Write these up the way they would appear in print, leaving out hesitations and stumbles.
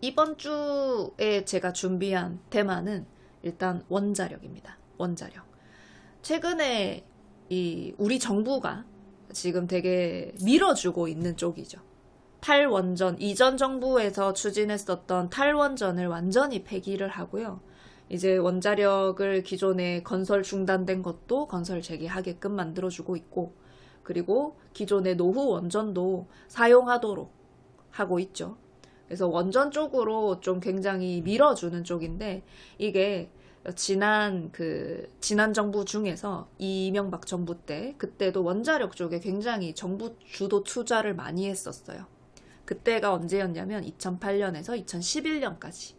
이번 주에 제가 준비한 테마는 일단 원자력입니다. 원자력. 최근에 우리 정부가 지금 되게 밀어주고 있는 쪽이죠. 탈원전, 이전 정부에서 추진했었던 탈원전을 완전히 폐기를 하고요. 이제 원자력을 기존에 건설 중단된 것도 건설 재개하게끔 만들어주고 있고, 그리고 기존의 노후 원전도 사용하도록 하고 있죠. 그래서 원전 쪽으로 좀 굉장히 밀어주는 쪽인데, 이게 지난 정부 중에서 이명박 정부 때, 그때도 원자력 쪽에 굉장히 정부 주도 투자를 많이 했었어요. 그때가 언제였냐면 2008년에서 2011년까지.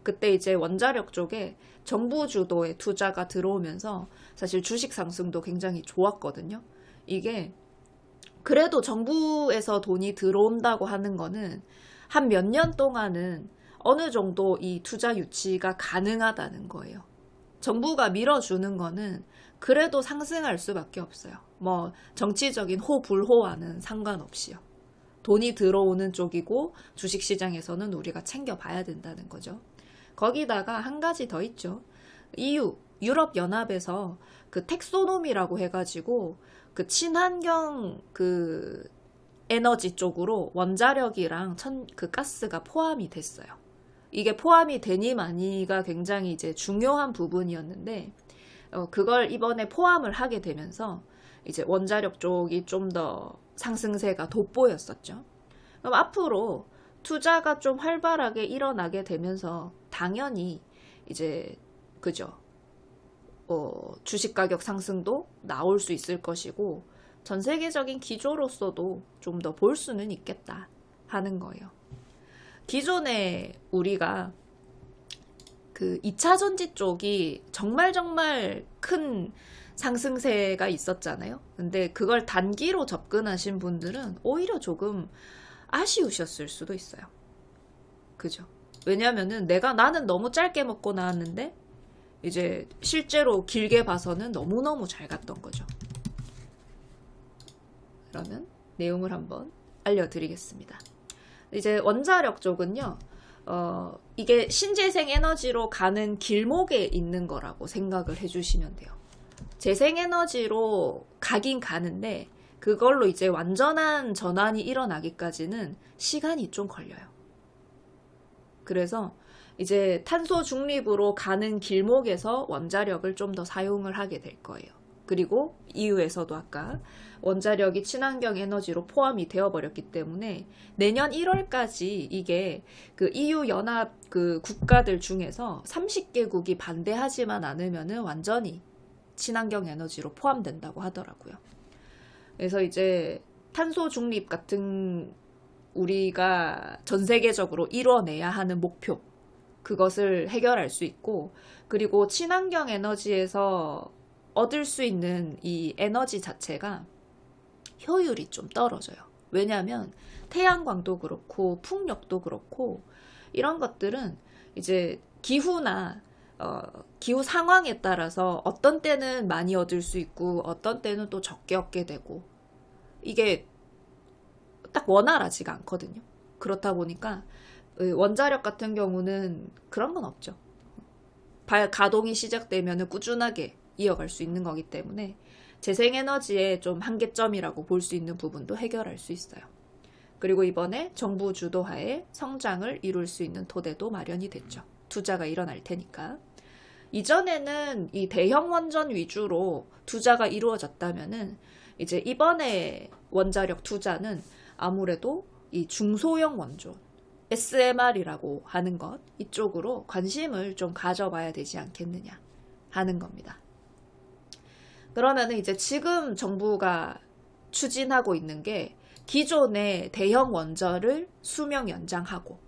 그때 이제 원자력 쪽에 정부 주도의 투자가 들어오면서 사실 주식 상승도 굉장히 좋았거든요. 이게 그래도 정부에서 돈이 들어온다고 하는 거는 한 몇 년 동안은 어느 정도 이 투자 유치가 가능하다는 거예요. 정부가 밀어주는 거는 그래도 상승할 수밖에 없어요. 뭐 정치적인 호불호와는 상관없이요. 돈이 들어오는 쪽이고 주식시장에서는 우리가 챙겨봐야 된다는 거죠. 거기다가 한 가지 더 있죠. 유럽연합에서 그 텍소노미라고 해가지고 그 친환경 에너지 쪽으로 원자력이랑 그 가스가 포함이 됐어요. 이게 포함이 되니 마니가 굉장히 이제 중요한 부분이었는데, 그걸 이번에 포함을 하게 되면서 이제 원자력 쪽이 좀 더 상승세가 돋보였었죠. 그럼 앞으로 투자가 좀 활발하게 일어나게 되면서 당연히 이제 그죠. 주식 가격 상승도 나올 수 있을 것이고, 전 세계적인 기조로서도 좀 더 볼 수는 있겠다 하는 거예요. 기존에 우리가 그 2차 전지 쪽이 정말 큰 상승세가 있었잖아요. 근데 그걸 단기로 접근하신 분들은 오히려 조금 아쉬우셨을 수도 있어요. 그죠? 왜냐면은 나는 너무 짧게 먹고 나왔는데 이제 실제로 길게 봐서는 너무너무 잘 갔던 거죠. 그러면 내용을 한번 알려드리겠습니다. 이제 원자력 쪽은요, 이게 신재생 에너지로 가는 길목에 있는 거라고 생각을 해주시면 돼요. 재생에너지로 가긴 가는데 그걸로 이제 완전한 전환이 일어나기까지는 시간이 좀 걸려요. 그래서 이제 탄소 중립으로 가는 길목에서 원자력을 좀 더 사용을 하게 될 거예요. 그리고 EU에서도 아까 원자력이 친환경 에너지로 포함이 되어버렸기 때문에 내년 1월까지 이게 그 EU 연합 그 국가들 중에서 30개국이 반대하지만 않으면은 완전히 친환경 에너지로 포함된다고 하더라고요. 그래서 이제 탄소 중립 같은 우리가 전 세계적으로 이뤄내야 하는 목표, 그것을 해결할 수 있고, 그리고 친환경 에너지에서 얻을 수 있는 이 에너지 자체가 효율이 좀 떨어져요. 왜냐하면 태양광도 그렇고 풍력도 그렇고 이런 것들은 이제 기후나 기후 상황에 따라서 어떤 때는 많이 얻을 수 있고 어떤 때는 또 적게 얻게 되고, 이게 딱 원활하지가 않거든요. 그렇다 보니까 원자력 같은 경우는 그런 건 없죠. 가동이 시작되면 꾸준하게 이어갈 수 있는 거기 때문에 재생에너지의 좀 한계점이라고 볼 수 있는 부분도 해결할 수 있어요. 그리고 이번에 정부 주도하에 성장을 이룰 수 있는 토대도 마련이 됐죠. 투자가 일어날 테니까. 이전에는 이 대형 원전 위주로 투자가 이루어졌다면은 이제 이번에 원자력 투자는 아무래도 이 중소형 원전, SMR이라고 하는 것, 이쪽으로 관심을 좀 가져봐야 되지 않겠느냐 하는 겁니다. 그러면은 이제 지금 정부가 추진하고 있는 게 기존의 대형 원전을 수명 연장하고,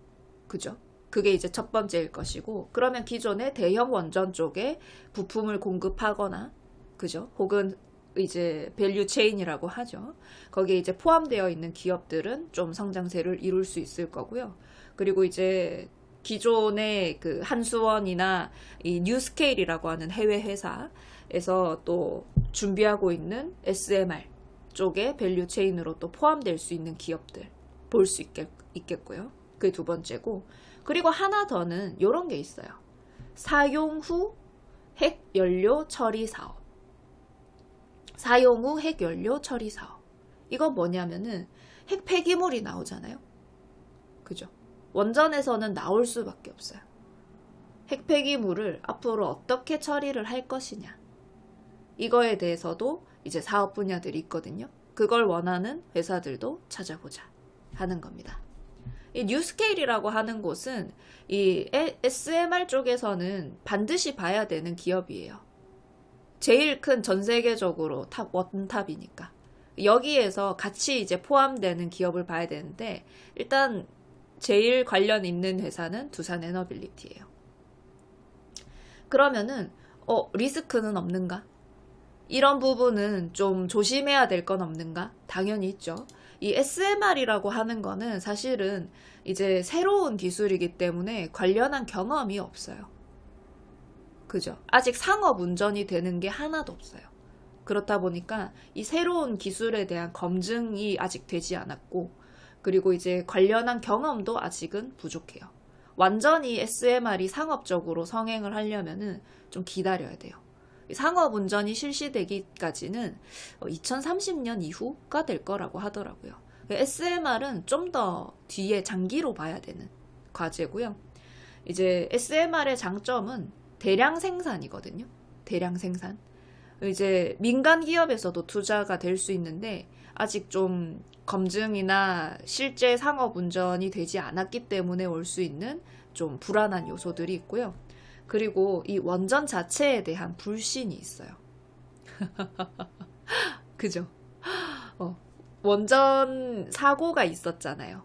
그죠? 그게 이제 첫 번째일 것이고, 그러면 기존의 대형 원전 쪽에 부품을 공급하거나, 그죠? 혹은 이제 밸류 체인이라고 하죠. 거기에 이제 포함되어 있는 기업들은 좀 성장세를 이룰 수 있을 거고요. 그리고 이제 기존의 그 한수원이나 이 뉴스케일이라고 하는 해외 회사에서 또 준비하고 있는 SMR 쪽에 밸류 체인으로 또 포함될 수 있는 기업들 볼 수 있겠고요. 그게 두 번째고, 그리고 하나 더는 요런 게 있어요. 사용 후 핵연료 처리 사업. 사용 후 핵연료 처리 사업. 이건 뭐냐면은 핵 폐기물이 나오잖아요. 그죠? 원전에서는 나올 수밖에 없어요. 핵 폐기물을 앞으로 어떻게 처리를 할 것이냐. 이거에 대해서도 이제 사업 분야들이 있거든요. 그걸 원하는 회사들도 찾아보자 하는 겁니다. 이 뉴스케일이라고 하는 곳은 이 SMR 쪽에서는 반드시 봐야 되는 기업이에요. 제일 큰 전 세계적으로 원탑이니까. 여기에서 같이 이제 포함되는 기업을 봐야 되는데, 일단 제일 관련 있는 회사는 두산 에너빌리티예요. 그러면은 리스크는 없는가? 이런 부분은 좀 조심해야 될 건 없는가? 당연히 있죠. 이 SMR이라고 하는 거는 사실은 이제 새로운 기술이기 때문에 관련한 경험이 없어요. 그죠? 아직 상업 운전이 되는 게 하나도 없어요. 그렇다 보니까 이 새로운 기술에 대한 검증이 아직 되지 않았고, 그리고 이제 관련한 경험도 아직은 부족해요. 완전히 SMR이 상업적으로 성행을 하려면은 좀 기다려야 돼요. 상업 운전이 실시되기까지는 2030년 이후가 될 거라고 하더라고요. SMR은 좀 더 뒤에 장기로 봐야 되는 과제고요. 이제 SMR의 장점은 대량 생산이거든요. 대량 생산. 이제 민간 기업에서도 투자가 될 수 있는데 아직 좀 검증이나 실제 상업 운전이 되지 않았기 때문에 올 수 있는 좀 불안한 요소들이 있고요. 그리고 이 원전 자체에 대한 불신이 있어요. 그죠? 원전 사고가 있었잖아요.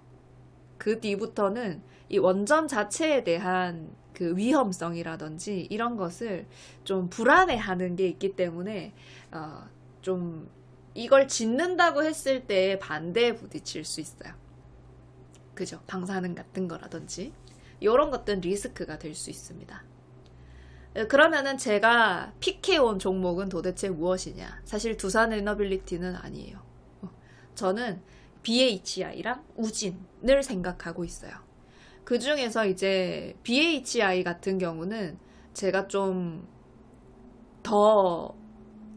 그 뒤부터는 이 원전 자체에 대한 그 위험성이라든지 이런 것을 좀 불안해하는 게 있기 때문에 좀 이걸 짓는다고 했을 때 반대에 부딪힐 수 있어요. 그죠? 방사능 같은 거라든지 이런 것들은 리스크가 될 수 있습니다. 그러면은 제가 픽해온 종목은 도대체 무엇이냐? 사실 두산 에너빌리티는 아니에요. 저는 BHI랑 우진을 생각하고 있어요. 그 중에서 이제 BHI 같은 경우는 제가 좀 더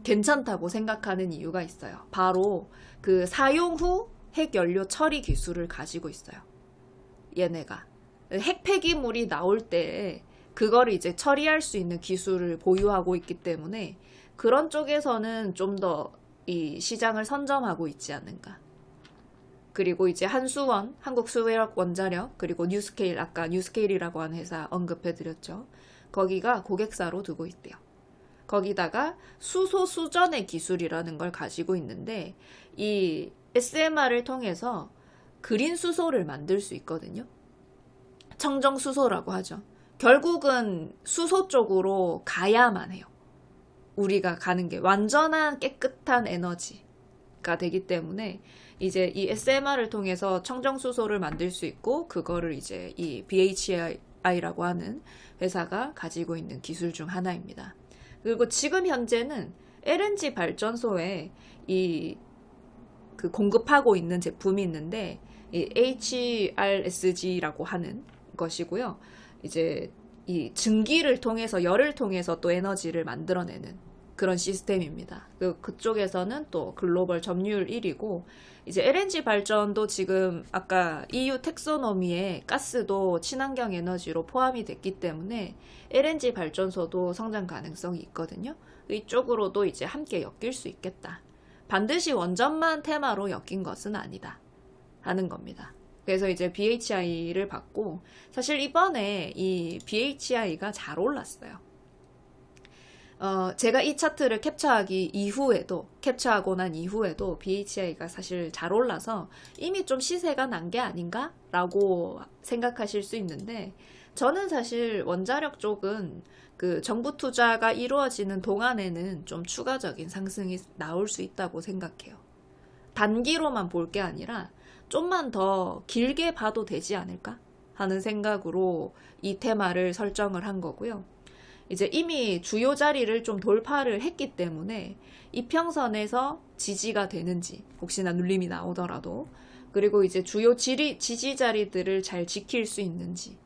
괜찮다고 생각하는 이유가 있어요. 바로 그 사용 후 핵연료 처리 기술을 가지고 있어요. 얘네가. 핵 폐기물이 나올 때 그거를 이제 처리할 수 있는 기술을 보유하고 있기 때문에 그런 쪽에서는 좀 더 이 시장을 선점하고 있지 않는가. 그리고 이제 한수원, 한국수외력 원자력, 그리고 뉴스케일, 아까 뉴스케일이라고 하는 회사 언급해드렸죠. 거기가 고객사로 두고 있대요. 거기다가 수소 수전의 기술이라는 걸 가지고 있는데 이 SMR을 통해서 그린 수소를 만들 수 있거든요. 청정 수소라고 하죠. 결국은 수소 쪽으로 가야만 해요. 우리가 가는 게 완전한 깨끗한 에너지가 되기 때문에 이제 이 SMR을 통해서 청정수소를 만들 수 있고 그거를 이제 이 BHI라고 하는 회사가 가지고 있는 기술 중 하나입니다. 그리고 지금 현재는 LNG 발전소에 그 공급하고 있는 제품이 있는데 이 HRSG라고 하는 것이고요. 이제 이 증기를 통해서 열을 통해서 또 에너지를 만들어내는 그런 시스템입니다. 그쪽에서는 또 글로벌 점유율 1위고 이제 LNG 발전도 지금 아까 EU 텍소노미에 가스도 친환경 에너지로 포함이 됐기 때문에 LNG 발전소도 성장 가능성이 있거든요. 이쪽으로도 이제 함께 엮일 수 있겠다. 반드시 원전만 테마로 엮인 것은 아니다 하는 겁니다. 그래서 이제 BHI를 봤고 사실 이번에 이 BHI가 잘 올랐어요. 제가 이 차트를 캡처하고 난 이후에도 BHI가 사실 잘 올라서 이미 좀 시세가 난 게 아닌가? 라고 생각하실 수 있는데, 저는 사실 원자력 쪽은 그 정부 투자가 이루어지는 동안에는 좀 추가적인 상승이 나올 수 있다고 생각해요. 단기로만 볼 게 아니라 좀만 더 길게 봐도 되지 않을까? 하는 생각으로 이 테마를 설정을 한 거고요. 이제 이미 주요 자리를 좀 돌파를 했기 때문에 이평선에서 지지가 되는지 혹시나 눌림이 나오더라도 그리고 이제 주요 지지 자리들을 잘 지킬 수 있는지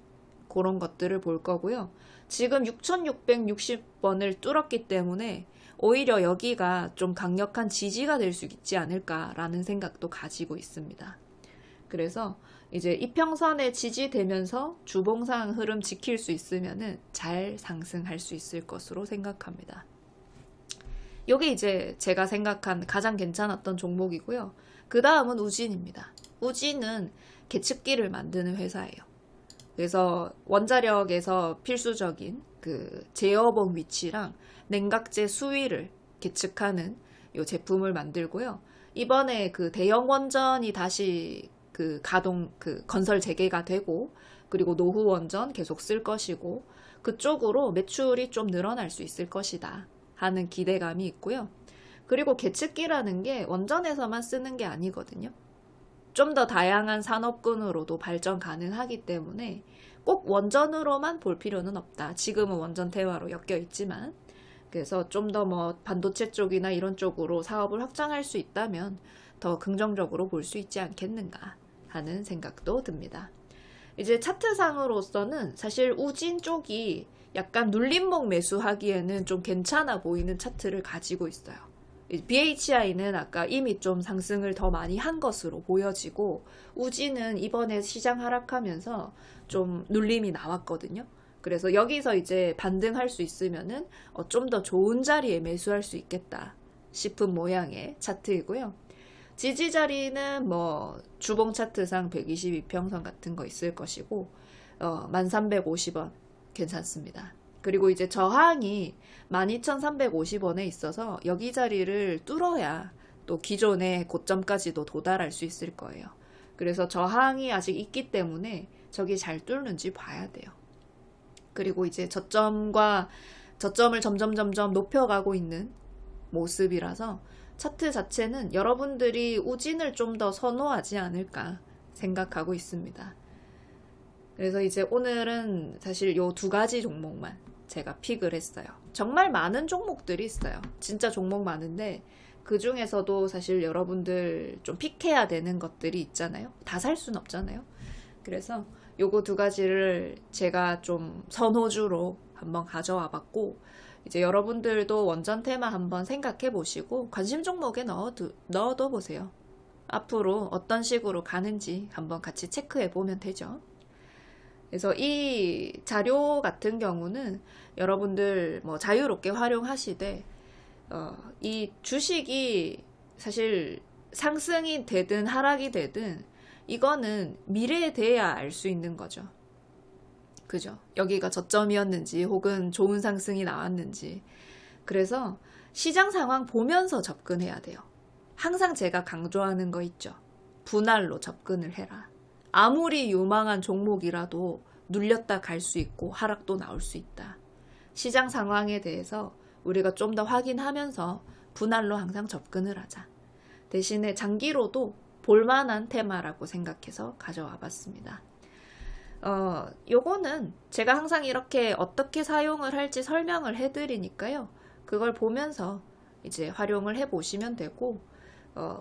그런 것들을 볼 거고요. 지금 6660번을 뚫었기 때문에 오히려 여기가 좀 강력한 지지가 될 수 있지 않을까라는 생각도 가지고 있습니다. 그래서 이제 이평선에 지지되면서 주봉상 흐름 지킬 수 있으면은 잘 상승할 수 있을 것으로 생각합니다. 이게 이제 제가 생각한 가장 괜찮았던 종목이고요. 그 다음은 우진입니다. 우진은 계측기를 만드는 회사예요. 그래서 원자력에서 필수적인 그 제어봉 위치랑 냉각제 수위를 계측하는 요 제품을 만들고요. 이번에 그 대형 원전이 다시 그 가동, 그 건설 재개가 되고, 그리고 노후 원전 계속 쓸 것이고, 그쪽으로 매출이 좀 늘어날 수 있을 것이다 하는 기대감이 있고요. 그리고 계측기라는 게 원전에서만 쓰는 게 아니거든요. 좀 더 다양한 산업군으로도 발전 가능하기 때문에 꼭 원전으로만 볼 필요는 없다. 지금은 원전 태화로 엮여 있지만, 그래서 좀 더 뭐 반도체 쪽이나 이런 쪽으로 사업을 확장할 수 있다면 더 긍정적으로 볼 수 있지 않겠는가 하는 생각도 듭니다. 이제 차트상으로서는 사실 우진 쪽이 약간 눌림목 매수하기에는 좀 괜찮아 보이는 차트를 가지고 있어요. BHI는 아까 이미 좀 상승을 더 많이 한 것으로 보여지고, 우진은 이번에 시장 하락하면서 좀 눌림이 나왔거든요. 그래서 여기서 이제 반등할 수 있으면은 좀 더 좋은 자리에 매수할 수 있겠다 싶은 모양의 차트이고요. 지지 자리는 뭐 주봉 차트상 122평선 같은 거 있을 것이고, 1350원 괜찮습니다. 그리고 이제 저항이 12350원에 있어서 여기 자리를 뚫어야 또 기존의 고점까지도 도달할 수 있을 거예요. 그래서 저항이 아직 있기 때문에 저기 잘 뚫는지 봐야 돼요. 그리고 이제 저점을 점점 높여가고 있는 모습이라서 차트 자체는 여러분들이 우진을 좀 더 선호하지 않을까 생각하고 있습니다. 그래서 이제 오늘은 사실 요 두 가지 종목만 제가 픽을 했어요. 정말 많은 종목들이 있어요. 진짜 종목 많은데 그 중에서도 사실 여러분들 좀 픽해야 되는 것들이 있잖아요. 다 살 수는 없잖아요. 그래서 요거 두 가지를 제가 좀 선호주로 한번 가져와 봤고, 이제 여러분들도 원전 테마 한번 생각해 보시고 관심 종목에 넣어둬 보세요. 앞으로 어떤 식으로 가는지 한번 같이 체크해 보면 되죠. 그래서 이 자료 같은 경우는 여러분들 뭐 자유롭게 활용하시되, 이 주식이 사실 상승이 되든 하락이 되든 이거는 미래에 돼야 알 수 있는 거죠. 그죠? 여기가 저점이었는지 혹은 좋은 상승이 나왔는지. 그래서 시장 상황 보면서 접근해야 돼요. 항상 제가 강조하는 거 있죠. 분할로 접근을 해라. 아무리 유망한 종목이라도 눌렸다 갈 수 있고 하락도 나올 수 있다. 시장 상황에 대해서 우리가 좀 더 확인하면서 분할로 항상 접근을 하자. 대신에 장기로도 볼만한 테마라고 생각해서 가져와 봤습니다. 요거는 제가 항상 이렇게 어떻게 사용을 할지 설명을 해드리니까요. 그걸 보면서 이제 활용을 해보시면 되고,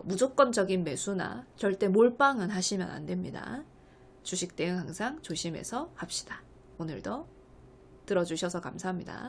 무조건적인 매수나 절대 몰빵은 하시면 안 됩니다. 주식 대응 항상 조심해서 합시다. 오늘도 들어주셔서 감사합니다.